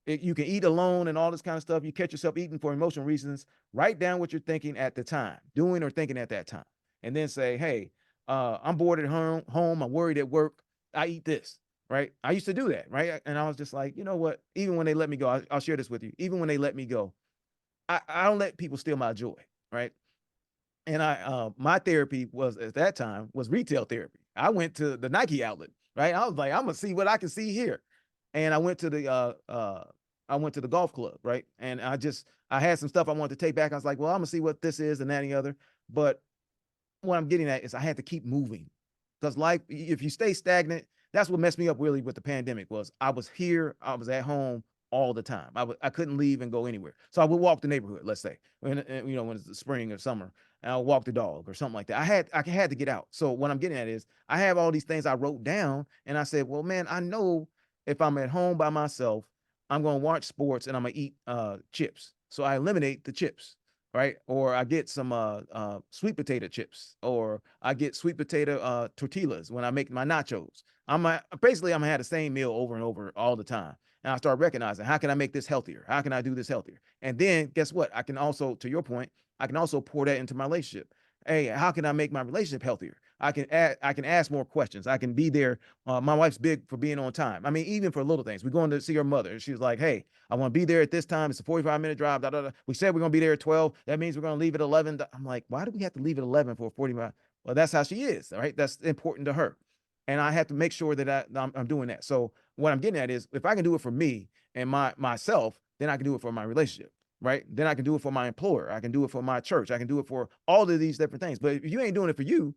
You can eat alone and all this kind of stuff. You catch yourself eating for emotional reasons. Write down what you're thinking at the time, doing or thinking at that time, and then say, "Hey, I'm bored at home. I'm worried at work. I eat this." Right? I used to do that. Right? And I was just like, you know what? Even when they let me go, I'll share this with you. Even when they let me go, I don't let people steal my joy. Right? And my therapy was at that time was retail therapy. I went to the Nike outlet, right? I was like, I'm gonna see what I can see here. And I went to the golf club, right? And I had some stuff I wanted to take back. I was like, well, I'm gonna see what this is and that and the other. But what I'm getting at is I had to keep moving because life, if you stay stagnant, that's what messed me up really with the pandemic was I was here, I was at home all the time. I couldn't leave and go anywhere. So I would walk the neighborhood, let's say, when it's the spring or summer, and I'll walk the dog or something like that. I had to get out. So what I'm getting at is I have all these things I wrote down, and I said, well, man, I know if I'm at home by myself, I'm gonna watch sports and I'm gonna eat chips. So I eliminate the chips, right? Or I get some sweet potato chips, or I get sweet potato tortillas when I make my nachos. Basically I'm gonna have the same meal over and over all the time. And I start recognizing how can I make this healthier? How can I do this healthier? And then guess what? I can also, to your point, I can also pour that into my relationship. Hey, how can I make my relationship healthier? I can ask more questions. I can be there. My wife's big for being on time. I mean, even for little things. We're going to see her mother. She was like, "Hey, I want to be there at this time. It's a 45-minute drive. Da, da, da. We said we're going to be there at 12. That means we're going to leave at 11." I'm like, why do we have to leave at 11 for a 40-minute? Well, that's how she is. All right. That's important to her. And I have to make sure that I'm doing that. So what I'm getting at is if I can do it for me and myself, then I can do it for my relationship. Right. Then I can do it for my employer. I can do it for my church. I can do it for all of these different things. But if you ain't doing it for you,